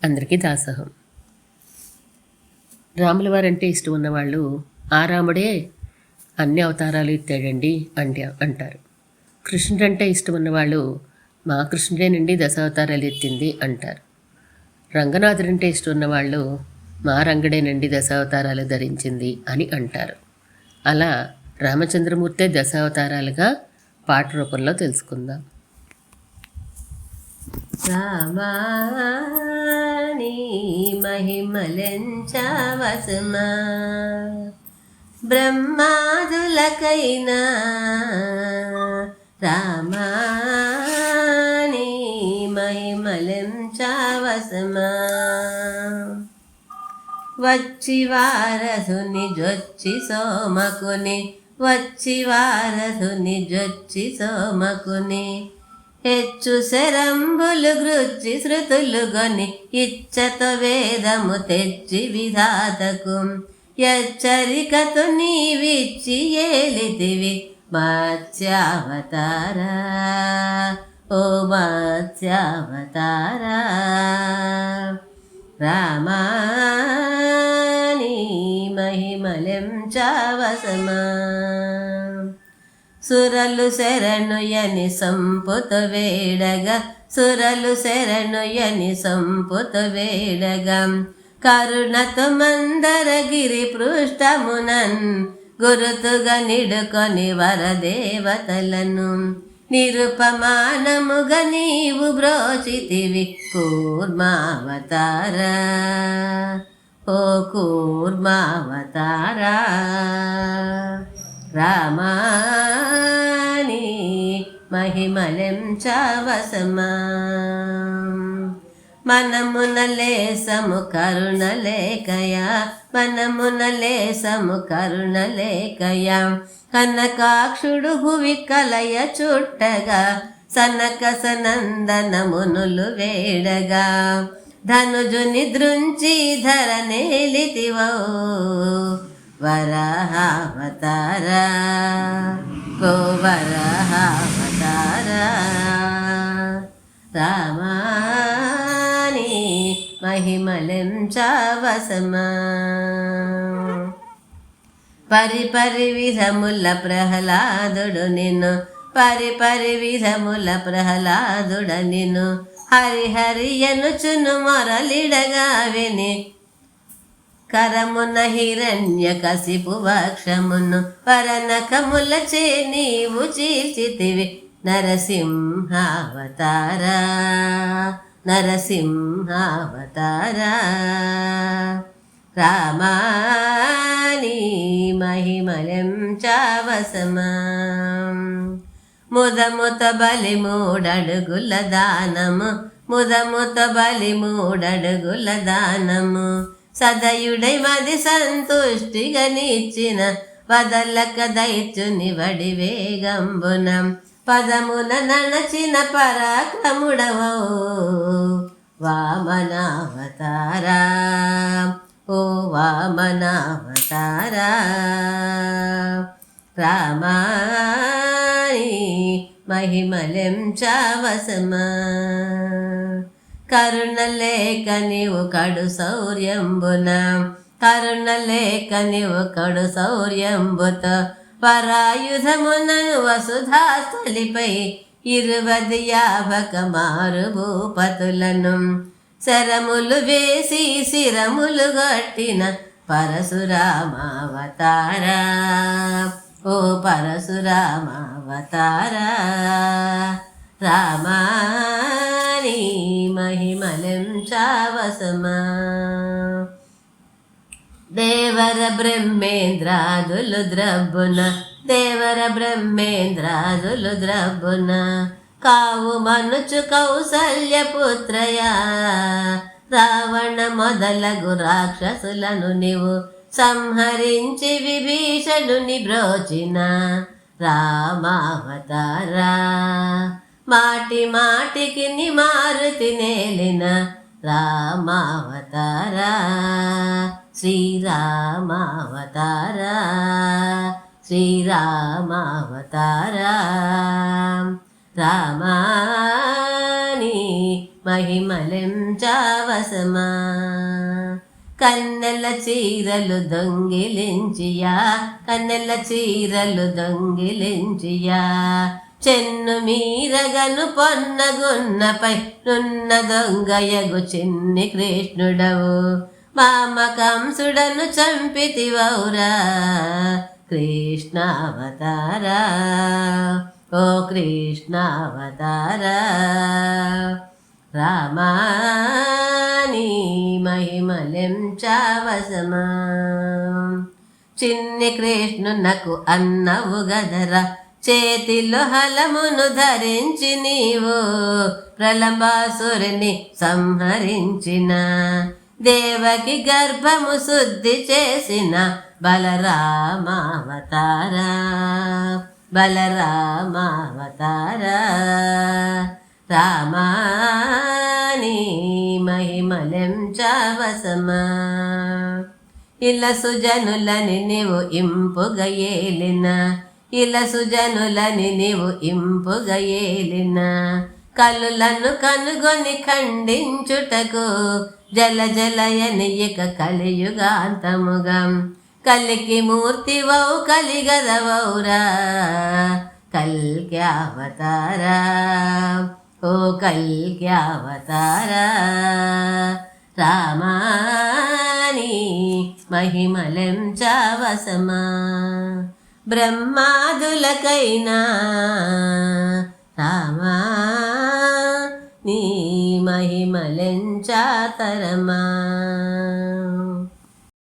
అందరికీ దాసోహం. రాముల వారంటే ఇష్టం ఉన్నవాళ్ళు ఆ రాముడే అన్ని అవతారాలు ఎత్తాడండి అంటారు. కృష్ణుడంటే ఇష్టం ఉన్నవాళ్ళు మా కృష్ణుడేనండి దశావతారాలు ఎత్తింది అంటారు. రంగనాథుడంటే ఇష్టం ఉన్నవాళ్ళు మా రంగడేనండి దశావతారాలు ధరించింది అని అంటారు. అలా రామచంద్రమూర్తే దశావతారాలుగా పాట రూపంలో తెలుసుకుందాం. రామాని మహిమలెంచవసుమా, బ్రహ్మాదులకైనా రామాని మహిమలెంచవసుమా. వచ్చి వారసుని జొచ్చి సోమకుని, వచ్చి వారసుని జొచ్చి సోమకుని, హెచ్చు శరంబులు గృచ్చి శృతులు గొని, ఇచ్చతో వేదము తెచ్చి విధాతకు హెచ్చరికతో నీవిచ్చి ఏలితివి మత్స్యావతారా, ఓ మత్స్యావతారా. రామాని మహిమలెంచవసుమా, సురలు శరణుయని సంపుత వేడగా, సురలు శరణుయని సంపుత వేడగా, కరుణతో మందరగిరి పృష్ఠమునన్ గురుతుగా నిడుకొని వరదేవతలను, నిరుపమానముగా నీవు బ్రోచితివి కూర్మావతారా, ఓ కూర్మావతారా. రామాని మహిమలెంచవసుమా, మనమున లేసము కరుణలేకయా, మనమున లేసము కరుణలేకయా, కనకాక్షుడు భువి కలయ చుట్టగా, సనక సనందనమునులు వేడగా, ధనుజుని దృంచి ధరనేలితివో వరాహావతారా, గో వరాహావతారా. రామాని మహిమలెంచవసుమా, పరిపరి విధముల ప్రహ్లాదుడు నిన్ను, పరిపరి విధముల ప్రహ్లాదుడ నిన్ను, హరిహరి ఎనుచును మొరలిడగా విని, కరమున హిరణ్య కసిపు వక్షమును పరనకములచే నీవు చీల్చితివి నరసింహావతారా, నరసింహావతారా. రామాని మహిమలెంచవసుమా, ముదముత బలి మూడడుగుల దానము, ముదముత బలి మూడడుగుల దానము, సదయుడై మది సంతుష్టిగా నిచ్చిన వదలక దైత్యుని వడి వేగంబున, పదమున ననచిన పరాక్రముడవో వామనావతారా, ఓ వామనావతారా. రామాని మహిమలెంచవసుమా, కరుణలేక నీవు కడు శౌర్యంబున, కరుణలేక నీవు కడు శౌర్యంబుతో పరాయుధమునను వసుధాస్థలిపై 20 మారు భూపతులను శరములు వేసి శిరములు గట్టిన పరశురామావతారా, ఓ పరశురామావతారా. రామాని మహిమలెంచవసుమా, దేవర బ్రహ్మేంద్రాదులు ద్రబ్బున, దేవర బ్రహ్మేంద్రాదులు ద్రబ్బున, కావు మనుచు కౌసల్యపుత్రయా, రావణ మొదలగు రాక్షసులను నీవు సంహరించి విభీషణుని బ్రోచిన రామావతారా, మాటి మాటికి మారుతి నేలిన రామావతారా, శ్రీరామావతారా, శ్రీరామావతారా. రామాని మహిమలెంచావసమా కన్నెల చీరలు దొంగిలించియా కన్నెల చీరలు దొంగిలించియా చెన్ను మీరగను పొన్నగున్నపై నున్న దొంగయగు చిన్ని కృష్ణుడవు మామ కంసుడను చంపితివౌరా కృష్ణావతారా ఓ కృష్ణావతారా రామాని మహిమలెంచావసమా చిన్ని కృష్ణునకు అన్నవు గదరా చేతిలో హలమును ధరించి నీవు ప్రళంబాసురుని సంహరించిన దేవకి గర్భము శుద్ధి చేసిన బలరామావతారా బలరామావతారా రామాని మహిమలెంచావసమా ఇలా సుజనులని నీవు ఇంపుగా ఏలిన ఇలా సుజనులని నీవు ఇంపుగా ఏలిన కలులను కనుగొని ఖండించుటకు జల జలయని ఇక కలియుగాంతముగా కలికి మూర్తివౌ కలిగదవౌరా కల్క్యావతారా ఓ కల్క్యావతారా రామాని మహిమలెంచావసమా బ్రహ్మాదులకైనా రామా నీ మహిమలెంచాతరమా